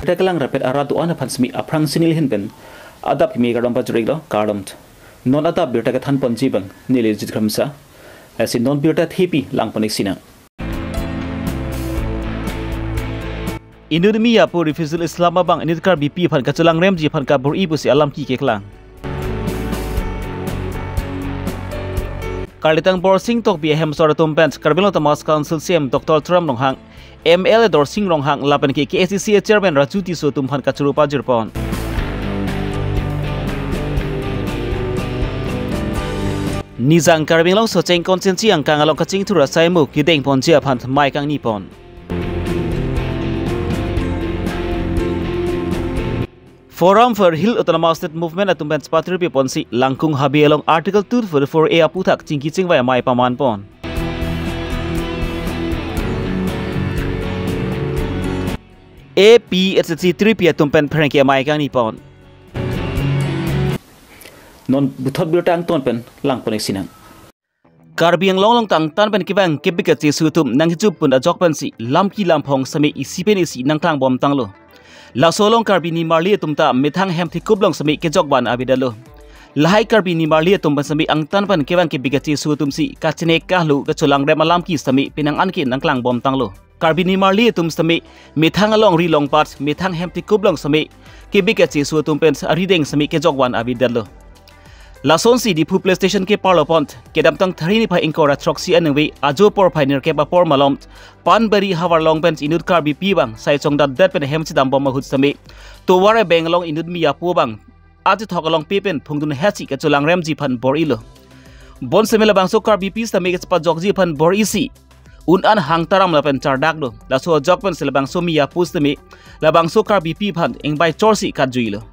krekalang rapid aratu ana phansmi aprang sinil hinpen adap mi garam pajriglo kardamt non adap birta ka than ponjibang nile jitramsa asi non birta thipi langponik sina Indonesia po refusal Islamabang initkar BP phan kaculang remji phan kabur ibu si alam ki keklang Kalitang borsing tok bi hem soratum bench karbilo tamas council CM Dr. Trump Ronghang MLA Dorsing Ronghang lapan ki KCCA chairman Rajuti Sotum phan kachuru pajirpon Nizang karbilo so cheng konsensi ang kangalong kaching tura saimu kideng ponjia phan mai kang nipon Forum for Hill Autonomous State Movement at Tumben Spatri Ponsi Langkung Habi along Article 244A aputak cingki cingway mai paman pon. APSC 3P at Tumpen Pranky mai kang nipon. Non buthot birtang tonpen langponek sinang. Karbiang long tang tanpen kibang kibikati sutum nang hijup pun ajok pensi lamki lampong sami isipen isi nang tang bom tanglo. La solong karbini marli tumta mithang hem thi kublong sami ke jokban abidalo lahai karbini marli tumban sami ang tanpan kebang ke bigachi sutumsi kachine kahlu ka chulang rem alam ki sami pinang anki nangklang bom tanglo karbini marli tum sami mithang along ri long part mithang hem thi kublong sami ke bigachi sutumpen arideng sami ke jokban abidalo La sonsi di pu PlayStation ke parlopont ke damtang tharini phai ingkora troxi anengwi ajo por phainer ke bapor malom panbari hawar long bench inut karbi piwang sai chongda dat pen hemchi dam bom hut sami to ware bengalong inut mi apu bang ati thokalong pipen phungdun hachi ke chulang remji phan bor ilo bon semela bang so karbi pi sami ke pa jokji phan bor isi un an hang taram la pen chardak do la so jokpen selabang so mi apu sami la bang so karbi pi phan engbai chorsi kadjuilo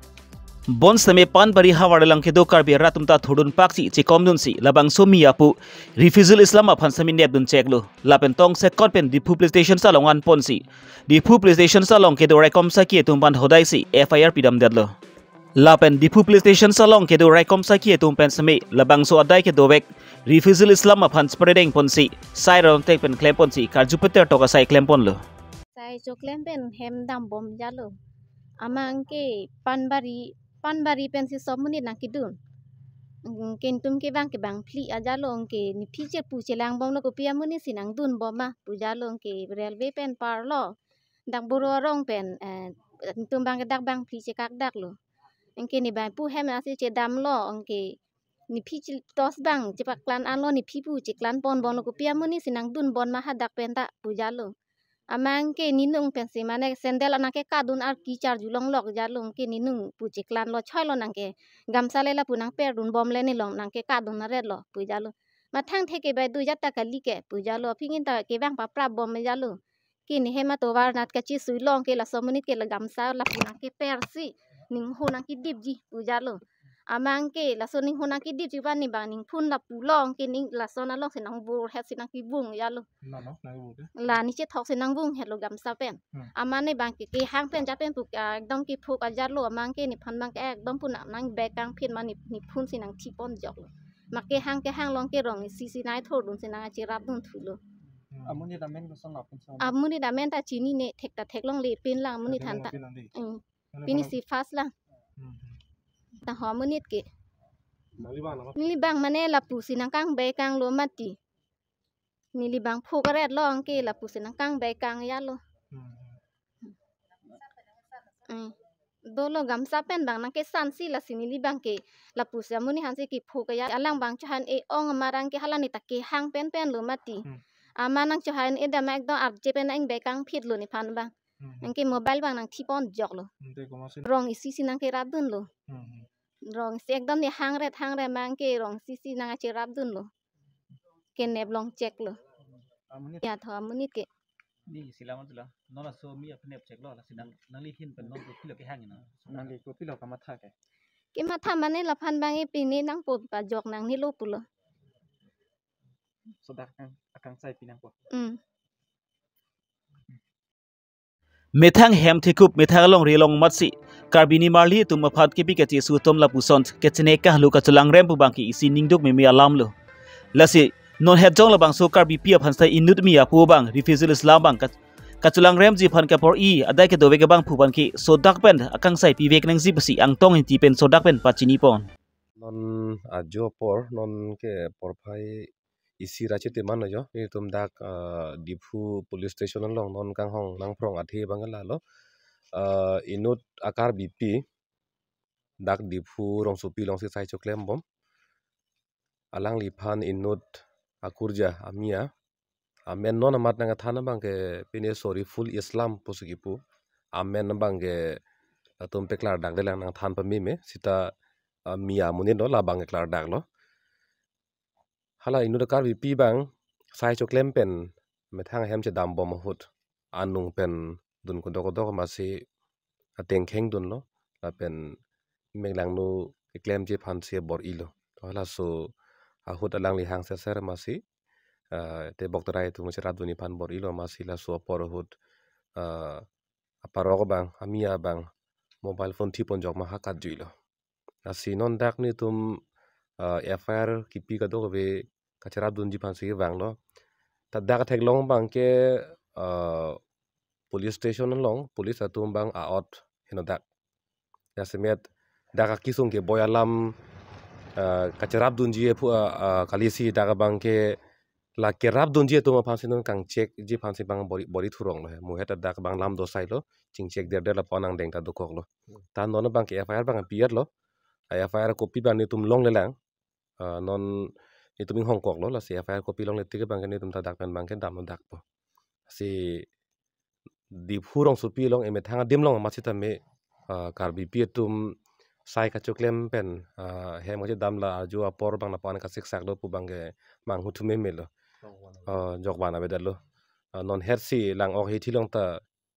Bon same pan bari hawar lang kedo karbi ratumta thudun paksi chikomdun si labang somi apu refusal Islam aphan sami nebdun cheklo lapen tong se konpen di pu PlayStation salong an ponsi di pu PlayStation salong kedo rekom saki tumpan hodai si FIR pidam dedlo lapen di pu PlayStation salong kedo rekom saki tumpen sami labang so adai kedo wek refusal Islam aphan spreading ponsi sai ron tek pen klem ponsi karju peter toka sai klem pon lo sai jo klem pen hem dam bom jalo amang ke panbari pensi somuni nakidun kentum ke bang pli ajalo ke ni piche puche lang bom lo ko pia muni sinang dun boma pujalo ke railway pen parlo dak buro rong pen tum bang dak bang pli che kak dak lo engke ni bang pu hem asi che dam lo ke ni piche tos bang cepak klan alo ni pipu che klan pon bom lo ko pia muni sinang dun bon ma hadak pen tak pujalo amang ke ninung pensi mane sendel anake kadun ar kichar julong lok jalung ke ninung puji klan lo choi lo nangke gamsale la punang per dun bom le ni long nangke kadun red lo pujalo mathang theke bai du jatta kali ke pujalo phingin ta ke bang pa pra bom me jalo ke ni hema to war nat ka chi sui long ke la somunit ke la gamsa la punang ke per si ning hu nang ki dip ji pujalo amang ke la so ning hu nang ki dip ji ban ni bang ning phun la pulong ke ning la so na long sinang bur het sinang ki bung jalo la ni che thok sinang bung het lo gamsa pen amane bang ke hang pen ja pen puk ekdom ki phuk ajar lo amang ke ni phan bang ke ekdom pun nang be kang phin man ni phun sinang thi pon jok lo mak ke hang long ke rong si nai thor dun sinang chi rap dun thulo amuni damen ta chini ne thek long le pin lang muni than ta pini si fast lang ta homunit ke nilibang mane la pu sinang kang be kang lo mati nilibang phuk red long ke la pu sinang kang be kang ya lo dolo gamsa pen bang nang ke sansi la sinili bang ke la pu sa muni hansi ki phuk ya alang bang chahan e ong marang ke halani ta ke hang pen lo mati amanang chahan e da mak do ar je pen ang be kang phit lo ni phan bang angke mobile bang nang thipon jok lo rong isi sinang ke radun lo rong si ekdom ni hang re mang ke rong si nang che rap dun lo ke neb long check lo ya tho munit ke ni silaman tula nona so mi apne check lo la sinang nangli hin pen non ko pilo ke hangina nangli ko pilo ka matha ke matha mane la phan bang e pini nang po pa jok nang ni lo pulo so dak akang sai pinang ko Methang hem thikup methang long relong matsi karbini marli tum maphat ke pikati su tom la pusont ketne ka lu ka chulang rem pu bangki isi ningduk me mi alam lo lasi non het jong la bang so karbi pia phan sai inut mi apu bang refusal Islam bang kaculang rem ji phan ka por I adai ke dobe ke bang phuban ki sodak pen akang sai pivek nang ji basi ang tong hin ti pen sodak pen pachini pon non ajo por non ke por phai isi ra chete man jo ni tum dak dipu police station long non kang hong nang prong athe bangala lo inut akar BP dak dipu rong supi long si sai choklem bom alang lipan inut akurja amia amen non amat nang thana bang ke pine sorry full islam pusigipu amen bang ke tum peklar dak de lang nang than pa me sita mia munin do la bang ke klar dak lo hala inut akar BP bang sai choklem pen me thang hem che dam bom hut anung pen dun ko dok masih ateng kheng dun lo la pen meglang nu claim je phan se bor ilo hala so ahut alang li hang ser masih te bok terai tu musyarat duni phan bor ilo masih la so por hut aparok bang amia bang mobile phone tipon jok ma hakat juilo asi non dak ni tum FIR kipi ka do be kacharat dun ji phan se bang lo ta dak thek long bang ke police station long police atum bang out hinodak ya semet daga kisung ke boyalam kacerap dunji pu kalisi daga bang ke la kerap dunji tu ma phansin kang check ji phansin bang bori thurong lo mu heta dak bang lam do sai lo ching check der la ponang deng ta do kok lo ta non bang ke FIR bang piat lo FIR copy bang ni tum long le lang non itu ming hong kok lo la si FIR copy long le tige bang ni tum ta dak pen bang ke dam dak po si di phurong supi long emet hanga dim long ma chita me kar BP tum sai ka choklem pen hem ko dam la ju apor bang na pan ka sik sak do pu bang ge mang hu thume me lo jok bana be dalo non hersi lang ok hi thilong ta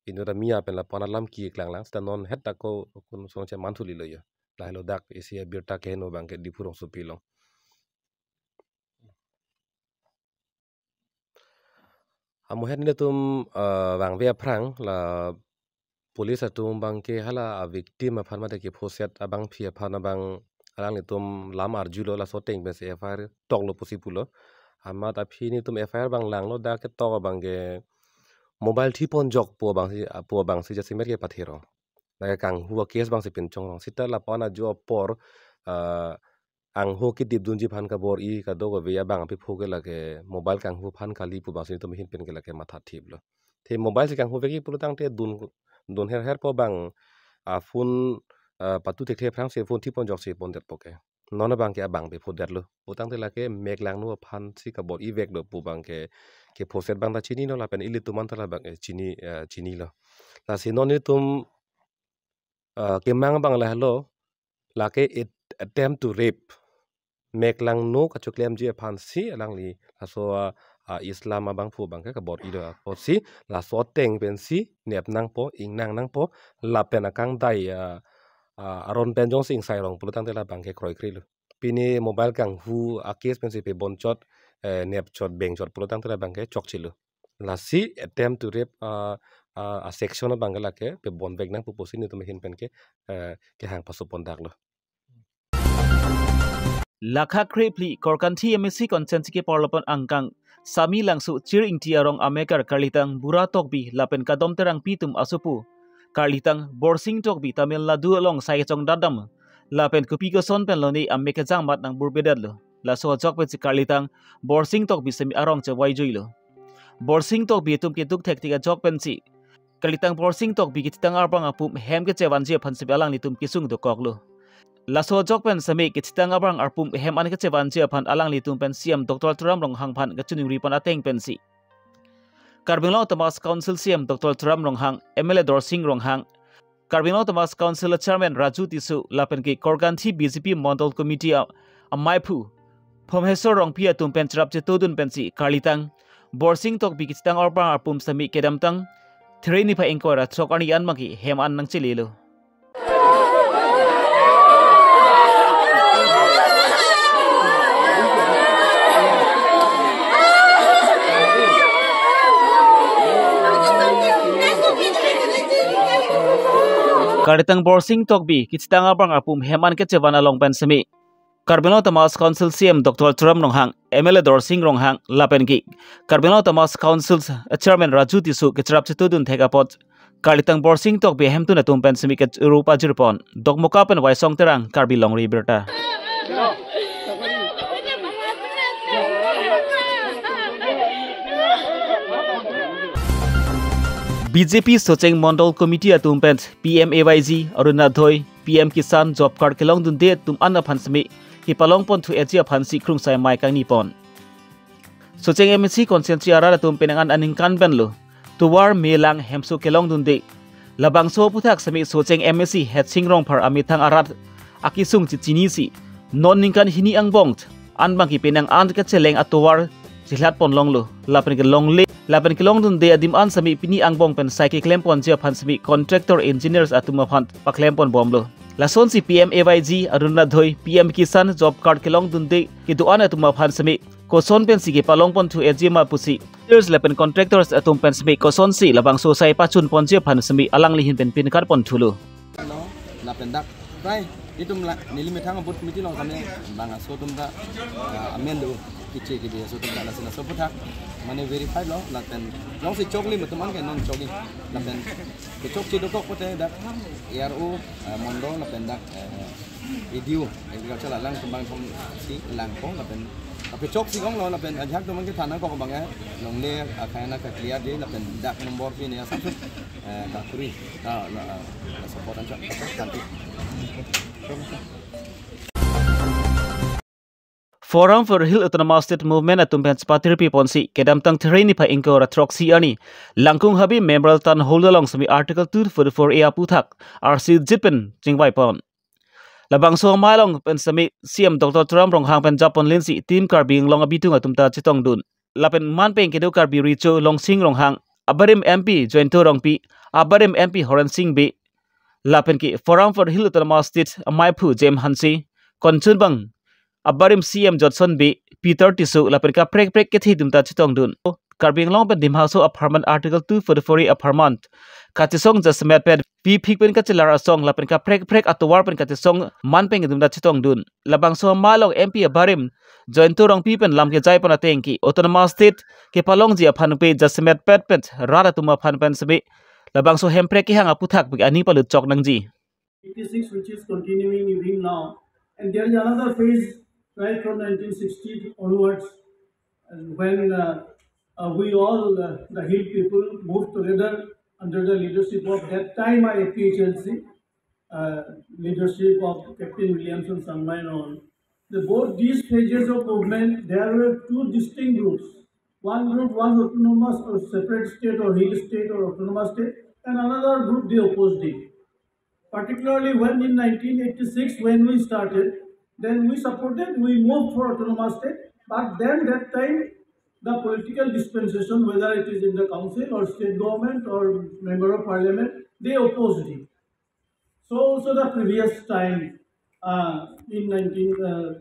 inu da mia pen la pana lam ki lang sta non het ta ko kun so che man thuli lo yo lai lo dak isi bir ta ke no bang ke di phurong supi long amu het ne tum bang ve phrang la police atum bang ke hala victim aphan ma ke phoset abang phia phana bang alang ni tum lam arjulo la so teng be se FIR tok lo posipulo ama ta phi ni tum FIR bang lang lo da ke tok bang ge mobile thipon jok po bang si jasimer ke pathero la kang huwa case bang se pin chong rong sita la pona jo por ang ho ki dip dunji phan ka bor I ka do go ya bang pi phoge la ke mobile kang hu phan kali pu bang si tum hin pen ke la ke matha thip lo the mobile se kang hu ve ki pulu tang te dun her po bang phone patu te the phrang se phone thi pon jok se pon det poke non bang ke bang be pho det lo utang te la ke mek lang nu phan si ka bor I vek do pu bang ke phoset bang da chini no la pen ili tu man ta la bang chini lo la si non ni tum ke mang bang la lo la ke attempt to rape mek lang nu ka choklem je phan si alang li so Islam abang pu bang ka bor ida po si la so teng pen si nep nang po ing nang po la pen akang dai aron pen jong sing sai rong pulutang te la bang ke kroi kri lu pini mobile kang hu a case pen si pe bon chot nep chot beng chot pulutang te la bang ke chok chilu la si attempt to rape a section bang la ke pe bon beg nang pu po si ni tu hin pen ke hang pasu pon dak lo lakha krepli korkanthi MSc consent ke porlopon angkang sami langsu chir ingti arong amekar karlitang bura tokbi lapen kadom terang pitum asupu karlitang borsing tokbi Tamil Nadu along sai chong dadam lapen kupi ko son pen loni ameke jang mat nang burbedad lo la so jok pe karlitang borsing tokbi semi arong che waijui lo borsing tokbi tum ke duk thek tiga jok pen si karlitang borsing tokbi ki tang arpang apum hem ke chewan je phan se alang ni tum kisung do kok lo laso jok pen sami ki chitang abrang arpum hem an ke chewan je phan alang li tum pen CM Dr. Turam rong hang phan ga chuning ri pan ateng pen si Karbinlo Thomas Council CM Dr. Turam rong hang MLA Dorsing rong hang Karbinlo Thomas Council Chairman Raju Tisu lapen ki Korganthi BJP Model Committee amaipu phomhesor rong pia tum pen trap che todun pen si karlitang borsing tok bi ki chitang abrang arpum sami kedam tang threni pha engkora chokani an maki hem an nang chilelo Karitang borsing tokbi kitang abang apum heman ke chewana long pen semi Karbino Tamas Council CM Dr. Tram Ronghang, MLA Dorsing Ronghang, Lapenki, Karbino Tamas Council Chairman Raju Tisu, Ketrap Chitudun Tegapot, Kalitang Borsing Tok Behem to Natum Pensimiket Europa Jirpon, Dok Mokapan Waisong Terang, Karbi Long Riberta. BJP Socheng Mondol Committee atum pent PMAYG Aruna Dhoi PM Kisan Job Card kelong dunde tum ana phansmi hipalong pon thu eji phansi krungsai mai kang nipon Socheng MSC Consciency ara atum penangan aning kan benlo tuwar melang hemsu kelong dunde labang so puthak sami Socheng MSC het singrong phar amithang arat akisung chichini si non ningkan hini angbong anbang ki penang an ka cheleng atuwar jihlat pon longlo lapen ke longle Lapan kilong dun de adim an sami pini angbong pen saiki klempon jia phan sami contractor engineers atuma phan paklempon bomlo. Lason si PMAYG Aruna Dhoi PM Kisan Job Card kilong dun de kitu an atuma phan sami koson pen sige palong pon thu ejima pusi. There's lapan contractors atum pen sami koson si labang so sai pachun pon jia phan sami alang lihin pen pin kar pon thulu. No, lapan dak right itum la nilimithang bot committee long kame banga so tum da amendo kiche ke dia so tum da sina so puthak mane verify lo laten long si chokli mutuman ke non chogi laten ke chok chi dokok pote dak ERO mondo laten dak video agriculture lang kembang thom si lang pong laten ape chok si gong lo laten ajak to man ke thana ko bang long le akhana ka clear de laten dak nomor pi ne sa ka turi la support an chak kanti Forum for Hill Autonomous State Movement atum pen spatirpi ponsi kedam tang threni pha inko ratroxi ani langkung habi memorial tan holdalong sami article 244 a puthak RC jipen jingwai pon labang so mailong pen sami CM Dr. Tram Ronghang pen Japon Linsi team karbing long abitung atumta chitong dun lapen man pen kedo karbi richo long sing Ronghang abarim MP jointo rongpi abarim MP Horan Singh be lapen ki Forum for Hill Autonomous State amaipu Jem Hansi konchun bang Abarim CM Johnson B Peter Tisu lapen ka prek ke thidum ta chitong dun karbing long pen dimhaso apartment article 244 apartment katisong jasmet pen pi phik pen ka chilara song lapen ka prek atwar pen katisong man pen dum ta chitong dun labang so malong MP abarim join to rong pi pen lam ke jai pana tengki autonomous state ke palong ji aphan pe jasmet pet rara tuma phan pen sabi labang so hemprek ki hang aputhak bi ani palut chok nangji 86 which is continuing even now, and there is another phase right from 1960 onwards when we all, the Hill people, moved together under the leadership of that time IPHLC, leadership of Captain Williamson Sammain. Both these phases of movement, there were two distinct groups. One group was autonomous or separate state or hill state or autonomous state, and another group they opposed it. Particularly when in 1986, when we started, then we supported, we moved for autonomous state, but then that time, the political dispensation, whether it is in the council or state government or member of parliament, they opposed it. So also the previous time, in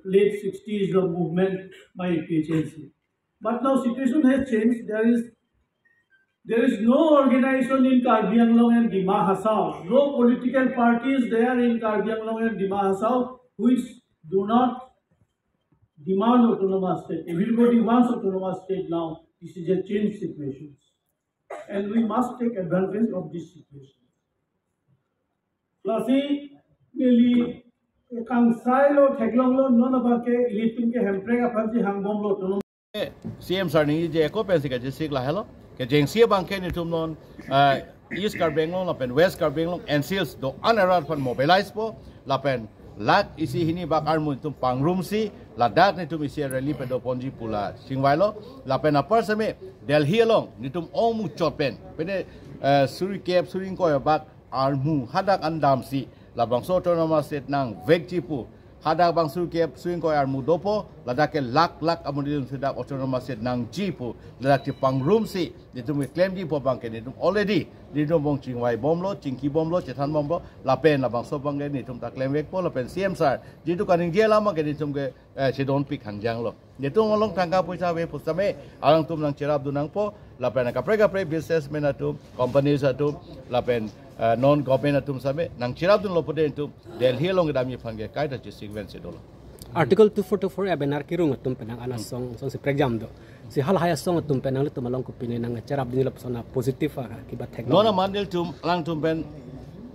late 60s, the movement by PHLC. But now situation has changed. There is no organization in Karbi Anglong and Dima Hasao, no political parties there in Karbi Anglong and Dima Hasao which do not demand autonomous state. Everybody wants autonomous state now. This is a changed situation. And we must take advantage of this situation. Lasi, nearly Kangsai, Teglong, none of our Lipin, Hemprega, Pansi, Hangom, autonomous. CM Sarni, Jacob, and Sikajisik Lahelo. Ke jengsia bangke ni tum non East Karbinglong lapen West Karbinglong NCS do anarat pan mobilize po lapen lat isi hini bakar mun tum pangrum si ladat ni tum isi rally pedo ponji pula singwailo lapen apar same Delhi along ni tum omu chopen pene suri kep suri ko bak armu hadak andam si labang so autonomous state nang vekjipu hadak bang suri kep suri ko armu dopo ladake lak amudin sudah autonomous state nang jipu ladak ti pangrum si ditum claim di po bangke ditum already ditum bong chingwai bomlo chingki bomlo chetan bomlo lapen labang so bangke ditum ta claim wek po lapen CM sar ditu kaning dia lama ke ditum ke chedon pik hangjang lo ditum ngolong tangka puisa we pusame alang tum nang cerap dunang po lapen ka prega pre businessmen atu companies atu lapen non government atum same nang cerap dun lo pode ditum Delhi long dami phange kai ta sequence dolo article 244 abenar kirung atum penang ana song si pregjam do si hal haya song atum penang lu tumalong kupine nang carab dinila persona positif akibat teknologi nona mandil tum alang tum pen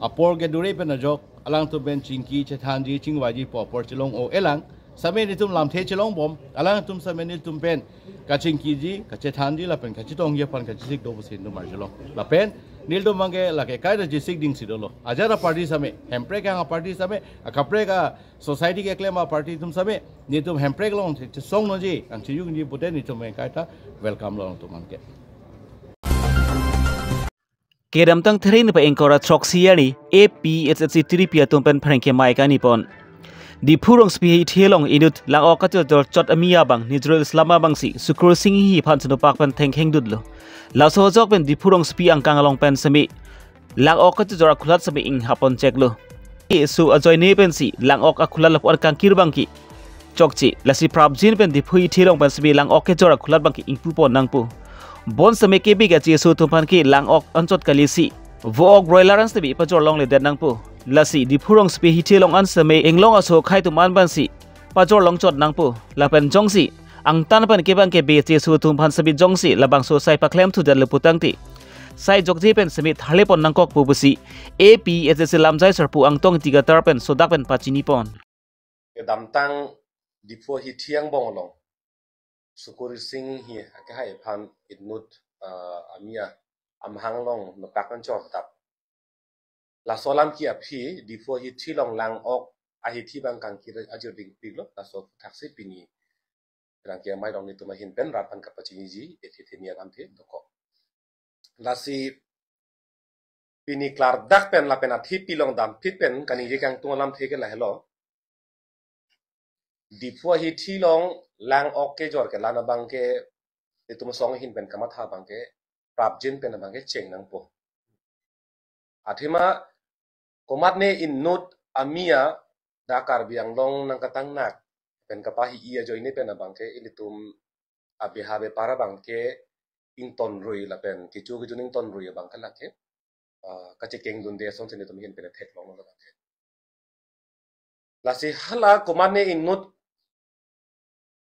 apor ge dure pen ajok alang tum pen chingki chethanji chingwaji popor chilong o elang same ni tum lam the chilong bom alang tum same ni tum pen ka chingki ji ka chethanji la pen ka chitong ye pan ka chisik do busin do mar chilong la pen nil do mange la ke kai da jisik ding sidolo ajara party same hempre ka party same akapre ka society ke klema party tum same ni tum hempre long song no ji ang chi yung ni puten ni tum kai ta welcome long tum anke Kedam tang therin pa engkora troxiani APHC tripia tumpen pranke mai ka nipon di phurong spi thelong inut lang okacho dor chot amia bang nizrul islama bang si sukur singhi hi phan chno pak pen theng heng dudlo la so jok pen di phurong spi angkang along pen sami lang okacho dor khulat sami ing hapon cheklo su ajoy ne pen si lang ok akhulal lap kang kirbang ki chokchi lasi prabjin pen di phui thelong pen sami lang ok ke dor khulat bang ki ing pu pon nang pu bon same ke bi ga chi su tumpan ki lang ok anchot kalisi vo ok broiler an sabi pa jor long le den nang pu lasi di phurong spi hi thelong an same englong aso khai tu man ban si pa jor long chot nang pu la pen jong si ang tan pan ke bang ke be chi su tumpan sabi jong si la bang so sai pa klem thu dan le putang ti sai jok ji pen sami thale pon nang kok pu busi APHC lamjai sar pu ang tong ti ga tar pen sodak pen pachini pon dam tang di pho hi thiang bong long sukuri sing hi ka hai phan itnut amia am hang long no pakan chor tap la solam ki aphi di pho hi thilong lang ok a hi thi bang kang ki ajur ding piglo la so thaksi pini rang ke mai dong ni tuma hin pen rat pan ka pachini ji ethi thenia ram the doko la si pini klar dak pen la pen athi pilong dam fit pen kani je kang tungalam the ke la hello di pho hi thilong lang ok ke jor ke lana bang ke tum song hin pen kama tha bang ke prabjin pen bang ke cheng nang po athima komat ne in not amia dakar biang long nang katang nak pen kapahi ia join ne pen bang ke ilitum abihabe para bang ke ing ton rui la pen kichu kichu ning ton rui bang kala ke ka chekeng dun de son chen tum hin pen thek long la ke la si hala komat ne in not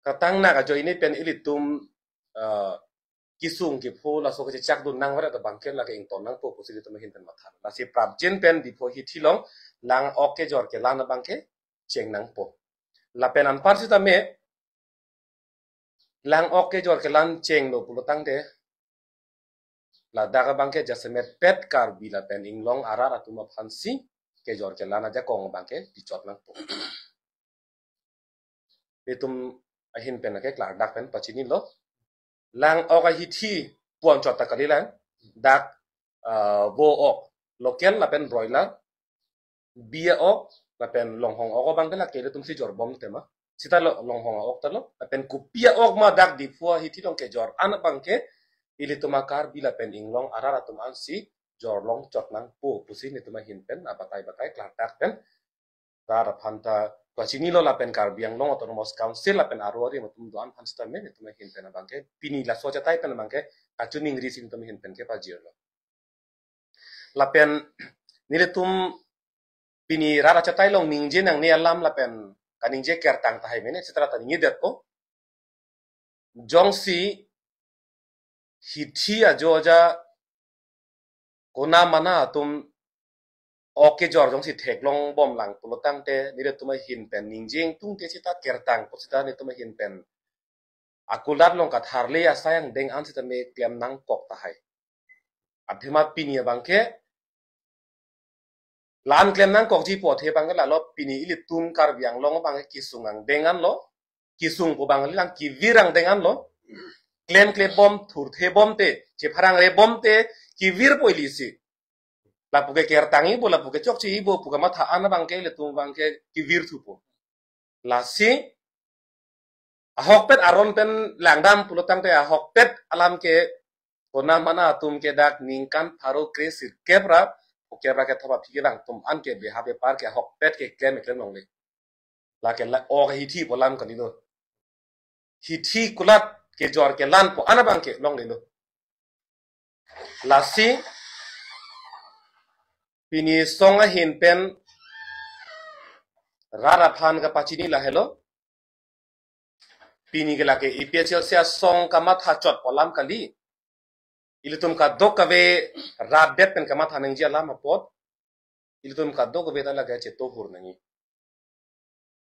katang nak join ne pen ilitum kisung ki pho la so ke chak dun nang wara da bangken la ke ing ton nang po posili to hin pen mathan la si prabjin pen di pho hi thilong lang ok ke jor ke lana bangke cheng nang po la pen an parsi ta me lang ok ke jor ke lan cheng lo pulotang de la daga bangke jasemet pet kar bi la pen ing long arar atuma phansi ke jor ke lana ja kong bangke di chot nang po betum ahin pen ke klar dak pen pachini lo lang ok hi thi puan chot ta kalilan dak bo ok local la pen broiler bia ok la pen longhong ok bang la ke tum si jor bom tema sita longhong ok ta lo la pen kupia ok ma dak di fu hi thi long ke jor an bang ke ili tumakar bila pen inglong arara tum an si jor long chot nang pu pusi ni tuma hin pen abatai batai klar dak pen rara phanta Kwachini lo la pen kar biang long autonomous council la pen arori matum doan phan sta me tuma hin pen bangke pini la socha tai pen bangke achuning ri sin tuma hin pen ke pa jir lo la pen nile tum pini rara chatai long ningje nang ne alam la pen kaningje ker tang tai mene setra ta ningi det ko jongsi hithi ajoja kona mana tum oke jor jong si thek long bom lang pulotang te nire tuma hin pen ningjing tung te sita kertang posita ni tuma hin pen akulat long kat harle ya sayang deng an sita me klem nang kok ta hai adhima pini bangke lan klem nang kok ji po the bang la lo pini ili tum kar biang long bang kisungang dengan lo kisung po bang lang ki virang dengan lo klem klem bom thur the bom te che pharang re bom te ki vir poilisi la puke kertangi bo la puke chok chi bo puka matha ana bangke le tum bangke ki vir thupo la si ahok pet aron pen langdam pulotang te ahok pet alam ke kona mana tum ke dak ningkan tharo kresir kebra kebra ke thoba philang tum an ke be habe par ke ahok pet ke klem long le la ke la o hi thi bolam kan do hi thi kulat ke jor ke lan po ana bangke long le do la si pini songa hin pen rara phan ka pachini la hello pini ke lake IPHL sia song kamat hachot polam kali ilitum ka dok kave rabet pen kamat haneng ji alam apot ilitum ka dok kave tala ga cheto hur nangi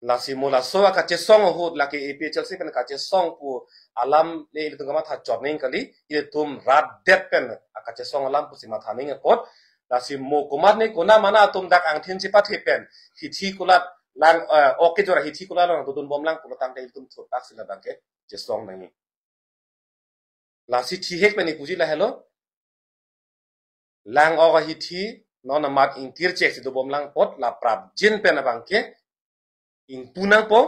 lasi mola soa ka che song hut lake IPHL sia pen ka che song pu alam le ilitum kamat hachot neng kali ilitum rabet pen ka che song alam pu simat haneng apot lasi mo kumat ne kona mana tum dak ang thin chipat hepen hithi kulat lang oke jora hithi kulat lang tutun bom lang pulatang te ilitum thotak sila bangke che song nangi lasi thi hek pani puji la hello lang oga hithi non mat in tir chek si do bom lang pot la prap jin pen bangke in tunang po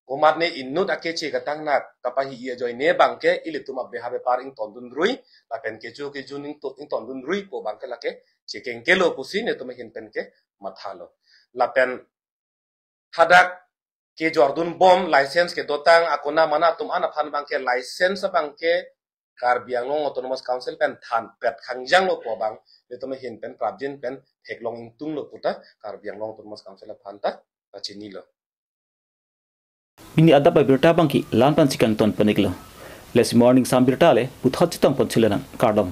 komat ne innut ake che katang na kapahi ia joy ne bangke ilitum abbe habe par ing tondun rui la pen ke juning to ing tondun rui po bangke lake chekeng kelo pusi ne to hin pen ke mathalo la pen hadak ke jordun bom license ke dotang akona mana tum ana phan bangke license bangke Karbiang Long Autonomous Council pen than pet khangjang lo po bang le to hin pen prabjin pen heklong ing tung lo puta Karbiang Long Autonomous Council phan ta chini lo Mini ada by berta bangki lan pan sikang ton paniklo. Les morning sam berta le puthot chitang pon chilanang kardom.